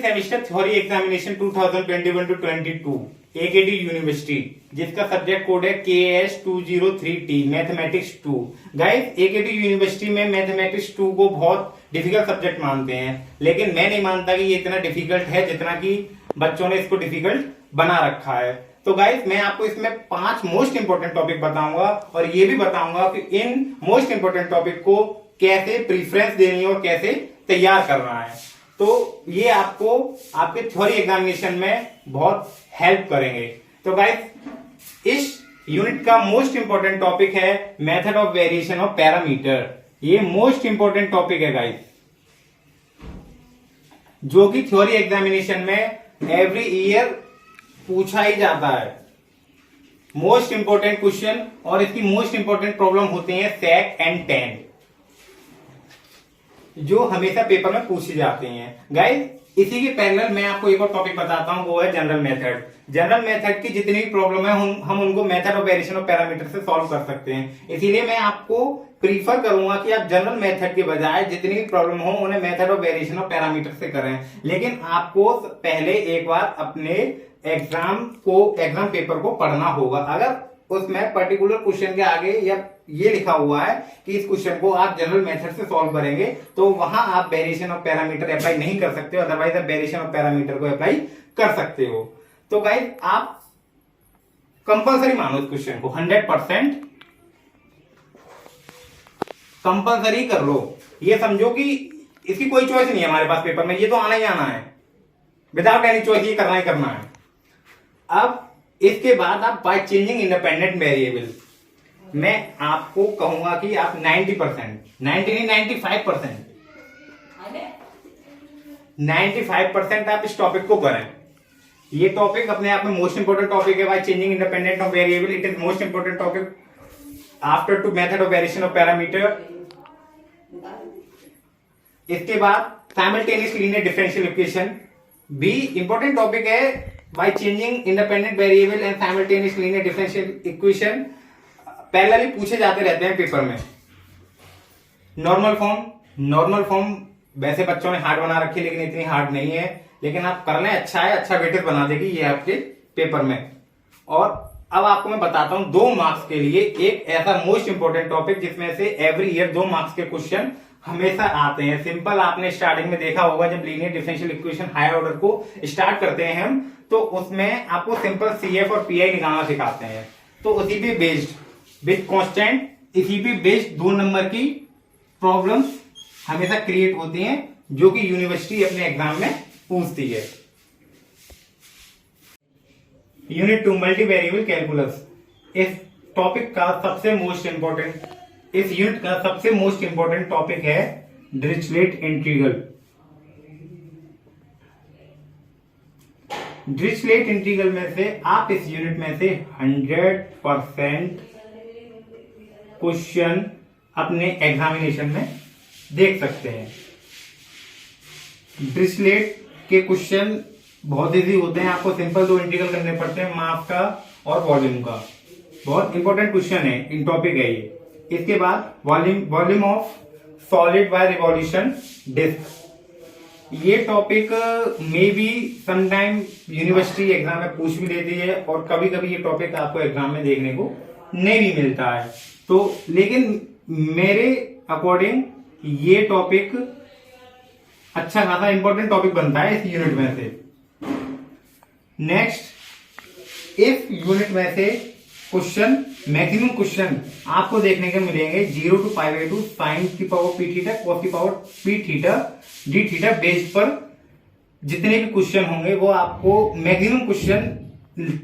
Semester theory examination 2021 to 22 AKD university, जिसका subject code है KS203T mathematics 2। Guys, AKD university में mathematics 2 को बहुत डिफिकल्ट सब्जेक्ट मानते हैं, लेकिन मैं नहीं मानता कि ये इतना डिफिकल्ट है जितना कि बच्चों ने इसको डिफिकल्ट बना रखा है। तो गाइस, मैं आपको इसमें 5 मोस्ट इंपोर्टेंट टॉपिक बताऊंगा और ये भी बताऊंगा कि इन मोस्ट इंपोर्टेंट टॉपिक को कैसे प्रीफरेंस देनी है और कैसे तैयार करना है। तो ये आपको आपके थ्योरी एग्जामिनेशन में बहुत हेल्प करेंगे। तो गाइस, इस यूनिट का मोस्ट इंपोर्टेंट टॉपिक है method of variation of parameter. ये मोस्ट इंपोर्टेंट टॉपिक है गाइस, जो कि थ्योरी एग्जामिनेशन में एवरी ईयर पूछा ही जाता है। मोस्ट इंपोर्टेंट क्वेश्चन और इसकी मोस्ट इंपोर्टेंट प्रॉब्लम होती है सेक एंड टेन, जो हमेशा पेपर में पूछी जाती हैं। गाइस, इसी के पैरेलल मैं आपको एक और टॉपिक बताता हूं, वो है जनरल मेथड। जनरल मेथड की जितनी भी प्रॉब्लम है हम उनको method of variation of parameter से सॉल्व कर सकते हैं। इसीलिए मैं आपको प्रीफर करूंगा कि आप जनरल मेथड के बजाय जितनी भी प्रॉब्लम हो उन्हें method of variation of parameter से करें। लेकिन आपको पहले एक बार अपने एग्जाम पेपर को पढ़ना होगा। अगर उसमें पर्टिकुलर क्वेश्चन के आगे या ये लिखा हुआ है कि इस क्वेश्चन को आप जनरल मेथड से सॉल्व करेंगे, तो वहां आप वेरिएशन ऑफ पैरामीटर अप्लाई नहीं कर सकते, अदरवाइज आप वेरिएशन ऑफ पैरामीटर को अप्लाई कर सकते हो। तो गाइस, आप कंपलसरी मानो इस क्वेश्चन को, 100% कंपलसरी कर लो। ये समझो कि इसकी कोई चॉइस नहीं है हमारे पास पेपर में, ये तो आना ही आना है, विदाउट एनी चॉइस ये करना ही करना है। अब इसके बाद आप बाय चेंजिंग इंडिपेंडेंट वेरिएबल, मैं आपको कहूंगा कि आप 90%, 95% आप इस टॉपिक को करें। ये टॉपिक अपने आप में मोस्ट इंपोर्टेंट टॉपिक है। By changing independent of variable, it is most important topic after two method of variation of parameter. इसके बाद साइमल्टेनियस लीनियर डिफरेंशियल इक्वेशन भी इंपोर्टेंट टॉपिक है। By changing independent variable and simultaneous linear differential equation parallelly पूछे जाते रहते हैं paper में। Normal form वैसे बच्चों ने हार्ड बना रखी है, लेकिन इतनी हार्ड नहीं है, लेकिन आप कर लें, अच्छा है, अच्छा वेटेज बना देगी ये आपके पेपर में। और अब आपको मैं बताता हूं 2 मार्क्स के लिए एक ऐसा मोस्ट इंपोर्टेंट टॉपिक जिसमें से एवरी ईयर 2 मार्क्स के क्वेश्चन हमेशा आते हैं। सिंपल, आपने स्टार्टिंग में देखा होगा जब linear differential equation higher order को स्टार्ट करते हैं हम, तो उसमें आपको सिंपल CF और PI निकालना सिखाते हैं। तो उसी पे बेस्ड विद कांस्टेंट, इसी पे बेस्ड 2 नंबर की प्रॉब्लम हमेशा क्रिएट होती हैं, जो कि यूनिवर्सिटी अपने एग्जाम में पूछती है। यूनिट 2 मल्टीवेरिएबल कैलकुलस, इस टॉपिक का सबसे मोस्ट इंपोर्टेंट, इस यूनिट का सबसे मोस्ट इंपोर्टेंट टॉपिक है डिरिचलेट इंटीग्रल। डिरिचलेट इंटीग्रल में से आप इस यूनिट में से 100% क्वेश्चन अपने एग्जामिनेशन में देख सकते हैं। डिरिचलेट के क्वेश्चन बहुत इजी होते हैं, आपको सिंपल 2 इंटीग्रल करने पड़ते हैं, मास का और वॉल्यूम का। बहुत इंपॉर्टेंट क्वेश्चन है, इन टॉपिक है ये। इसके बाद volume of solid by revolution disc, ये topic may be sometime university exam में पूछ भी लेती है, और कभी कभी ये टॉपिक आपको एग्जाम में देखने को नहीं भी मिलता है। तो लेकिन मेरे अकॉर्डिंग ये टॉपिक अच्छा खासा इंपॉर्टेंट टॉपिक बनता है इस यूनिट में से। नेक्स्ट, इस यूनिट में से क्वेश्चन, मैक्सिमम क्वेश्चन आपको देखने को मिलेंगे 0 to π/2 sin की पावर p थीटा, cos की power p theta, d theta base पर जितने भी क्वेश्चन होंगे वो आपको मैक्सिमम क्वेश्चन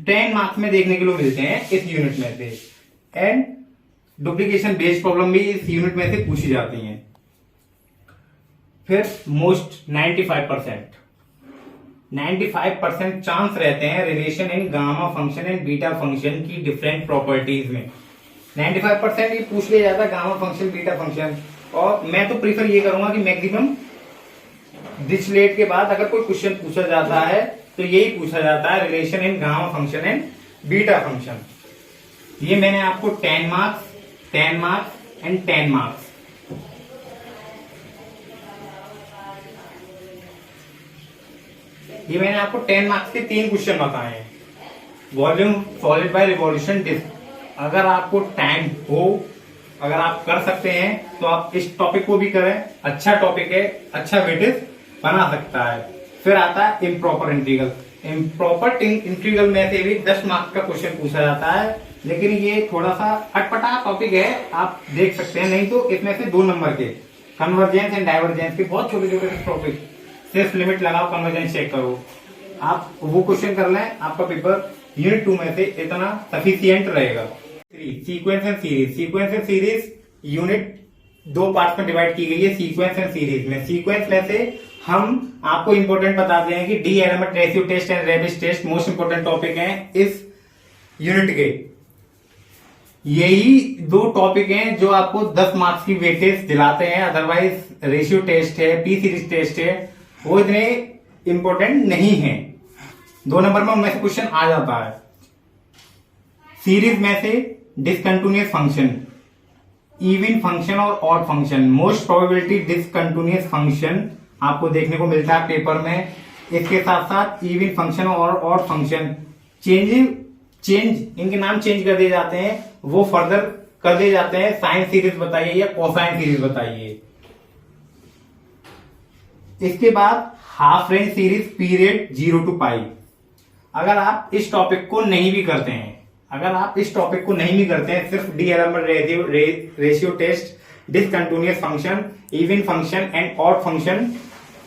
10 मार्क्स में देखने के लिए मिलते हैं इस यूनिट में से। एंड डुप्लीकेशन बेस्ड प्रॉब्लम भी इस यूनिट में से पूछी जाती हैं। फिर मोस्ट 95% चांस रहते हैं relation in gamma function and beta function की डिफरेंट प्रॉपर्टीज में। 95% ये पूछ लिया जाता है गामा फंक्शन, बीटा फंक्शन। और मैं तो प्रीफर ये करूंगा कि मैक्सिमम डिरिचलेट के बाद अगर कोई क्वेश्चन पूछा जाता है तो यही पूछा जाता है, relation in gamma function and beta function. ये मैंने आपको 10 मार्क्स, 10 मार्क्स एंड 10 मार्क्स ये मैंने आपको 10 मार्क्स के 3 क्वेश्चन बताए हैं। Volume solid by revolution disc. अगर आपको टाइम हो, अगर आप कर सकते हैं तो आप इस टॉपिक को भी करें। अच्छा टॉपिक है, अच्छा वेटेज बना सकता है। फिर आता है इम्प्रॉपर इंटीग्रल। इम्प्रॉपर इंटीग्रल में से भी 10 मार्क्स का क्वेश्चन पूछा जाता है, लेकिन ये थोड़ा सा अटपटा टॉपिक है, आप देख सकते हैं। नहीं तो इसमें से 2 नंबर के कन्वर्जेंस एंड डाइवर्जेंस के बहुत छोटे छोटे टॉपिक, सिर्फ लिमिट लगाओ, कन्वर्जेंस चेक करो, आप वो क्वेश्चन कर लें, आपका पेपर यूनिट 2 में से इतना सफिशियंट रहेगा। Sequence and series. Sequence and series unit 2 part में डिवाइड की गई है। सीक्वेंस एंड सीरीज में, सीक्वेंस में से हम आपको इंपोर्टेंट बताते हैं कि D'Alembert ratio test and Raabe's test most important topic हैं इस यूनिट के। यही 2 टॉपिक हैं जो आपको 10 मार्क्स की वेटेज दिलाते हैं। अदरवाइज रेशियो टेस्ट है, पी सीरीज टेस्ट है, वो इतने इंपॉर्टेंट नहीं है। 2 नंबर में उनमें से क्वेश्चन आ जाता है। सीरीज में से डिसकंटिन्यूअस फंक्शन, इवन फंक्शन और odd function. Most probability discontinuous function आपको देखने को मिलता है पेपर में। इसके साथ साथ इवन फंक्शन और ऑड फंक्शन चेंज इनके नाम चेंज कर दिए जाते हैं, वो फर्दर कर दिए जाते हैं। साइन सीरीज बताइए या कोसाइन सीरीज बताइए। इसके बाद half range series period 0 to पाई। अगर आप इस टॉपिक को नहीं भी करते हैं, सिर्फ D'Alembert ratio test, discontinuous function, even function and odd function,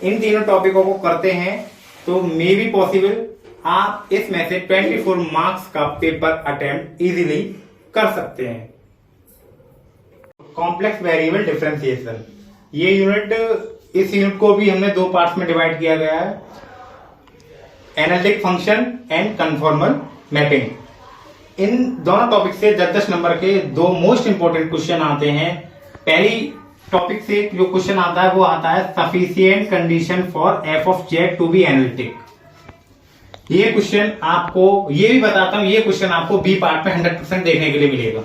इन तीनों टॉपिकों को करते हैं, तो मे बी पॉसिबल आप इसमें से 24 मार्क्स का पेपर अटेम्प्ट इजीली कर सकते हैं। Complex variable differentiation. ये यूनिट, इस यूनिट को भी हमने 2 पार्ट्स में डिवाइड किया गया है। Analytic function and conformal mapping. इन दोनों टॉपिक से 10-10 नंबर के 2 मोस्ट इंपोर्टेंट क्वेश्चन आते हैं। पहली टॉपिक से जो क्वेश्चन आता है वो आता है sufficient condition for F of Z to be analytic. ये क्वेश्चन आपको, ये भी बताता हूं, ये क्वेश्चन आपको बी पार्ट में 100% देखने के लिए मिलेगा।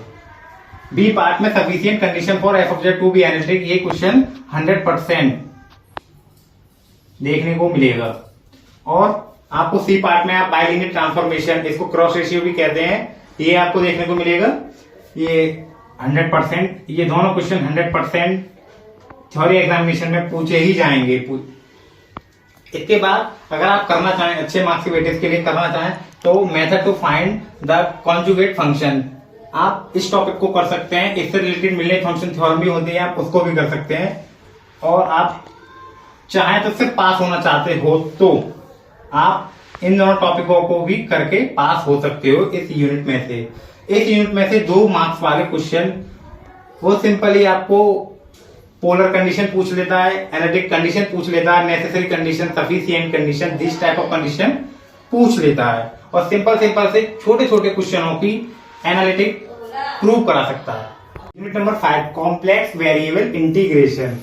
बी पार्ट में sufficient condition for F of Z to be analytic, ये क्वेश्चन 100% देखने को मिलेगा। और आपको सी पार्ट में आप बाइलिनियर ट्रांसफॉर्मेशन, इसको क्रॉस रेशियो भी कहते हैं, ये आपको देखने को मिलेगा। ये 100%, ये दोनों क्वेश्चन 100% थ्योरी एग्जामिनेशन में पूछे ही जाएंगे। इसके बाद अगर आप करना चाहें, अच्छे मार्क्स की वेटेज के लिए करना चाहें, तो method to find the conjugate function, आप इस टॉपिक को कर सकते हैं। इससे रिलेटेड मिलने फंक्शन थ्योरम भी होती है, आप उसको भी कर सकते हैं। और आप चाहें तो सिर्फ पास होना चाहते हो तो आप इन दोनों टॉपिकों को भी करके पास हो सकते हो इस यूनिट में से। इस यूनिट में से 2 मार्क्स वाले क्वेश्चन वो सिंपली आपको पोलर कंडीशन पूछ लेता है, एनालिटिक कंडीशन पूछ लेता है, necessary condition, sufficient condition, this type of condition पूछ लेता है, और सिंपल से छोटे छोटे क्वेश्चनों की एनालिटिक प्रूव करा सकता है। Unit number 5, complex variable integration.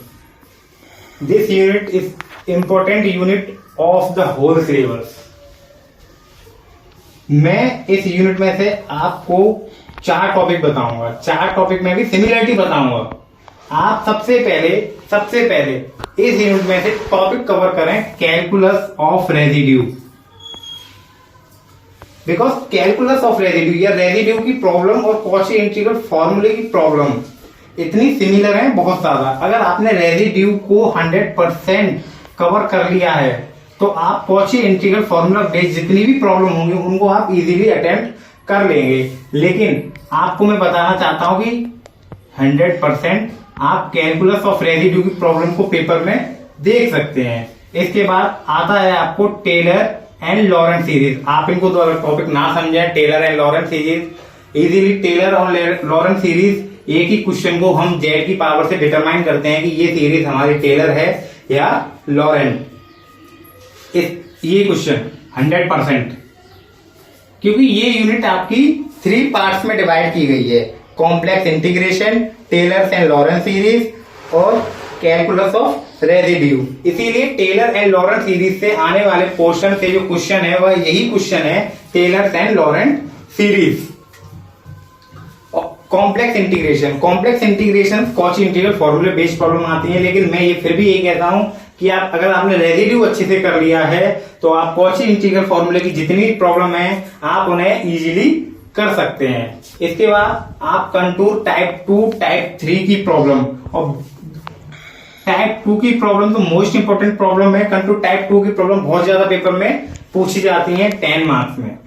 This unit is important unit of the whole syllabus. मैं इस यूनिट में से आपको 4 टॉपिक बताऊंगा, 4 टॉपिक में भी सिमिलरिटी बताऊंगा। आप सबसे पहले इस यूनिट में से टॉपिक कवर करें calculus of residue. Because calculus of residue या रेजिड्यू की प्रॉब्लम और कॉची इंटीग्रल फॉर्मूले की प्रॉब्लम इतनी सिमिलर है, बहुत ज्यादा। अगर आपने रेजिड्यू को 100% कवर कर लिया है तो आप कॉची इंटीग्रल फॉर्मूला बेस्ड जितनी भी प्रॉब्लम होंगी उनको आप इजीली अटेम्प्ट कर लेंगे। लेकिन आपको मैं बताना चाहता हूं कि 100% आप कैलकुलस ऑफ रेजिड्यू की प्रॉब्लम को पेपर में देख सकते हैं। इसके बाद आता है आपको टेलर एंड लॉरेंट सीरीज। आप इनको दो अगर टॉपिक ना समझें, Taylor and Laurent series, easily Taylor और लॉरेंट सीरीज एक ही क्वेश्चन को हम जेड की पावर से डिटरमाइन करते हैं कि ये सीरीज हमारी टेलर है या लॉरेंट। ये क्वेश्चन 100%, क्योंकि ये यूनिट आपकी 3 पार्ट्स में डिवाइड की गई है, complex integration, Taylor and Laurent series और कैलकुलस ऑफ रेजिड्यू। इसीलिए टेलर एंड लॉरेंट सीरीज से आने वाले पोर्शन से जो क्वेश्चन है वह यही क्वेश्चन है, Taylor and Laurent series. Complex integration Cauchy integral फॉर्मूले बेस्ड प्रॉब्लम आती है, लेकिन मैं ये फिर भी ये कहता हूं कि आप अगर आपने रेजिड्यू अच्छे से कर लिया है तो आप कॉची इंटीग्रल फॉर्मूले की जितनी भी प्रॉब्लम है आप उन्हें इजीली कर सकते हैं। इसके बाद आप कंटूर टाइप 2 टाइप 3 की प्रॉब्लम, और टाइप 2 की प्रॉब्लम तो मोस्ट इंपोर्टेंट प्रॉब्लम है। कंटूर टाइप 2 की प्रॉब्लम बहुत ज्यादा पेपर में पूछी जाती है 10 मार्क्स में।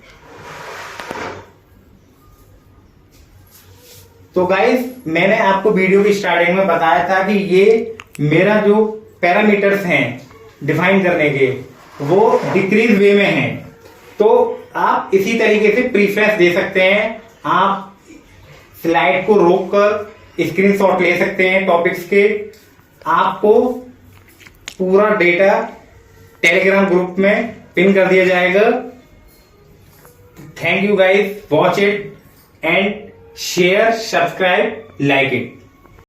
तो गाइस मैंने आपको वीडियो की स्टार्टिंग में बताया था कि ये मेरा जो पैरामीटर्स हैं डिफाइन करने के वो डिक्रीज वे में हैं। तो आप इसी तरीके से प्रीफरेंस दे सकते हैं। आप स्लाइड को रोककर स्क्रीनशॉट ले सकते हैं टॉपिक्स के। आपको पूरा डेटा टेलीग्राम ग्रुप में पिन कर दिया जाएगा। Thank you guys, watch it and share, subscribe, like it.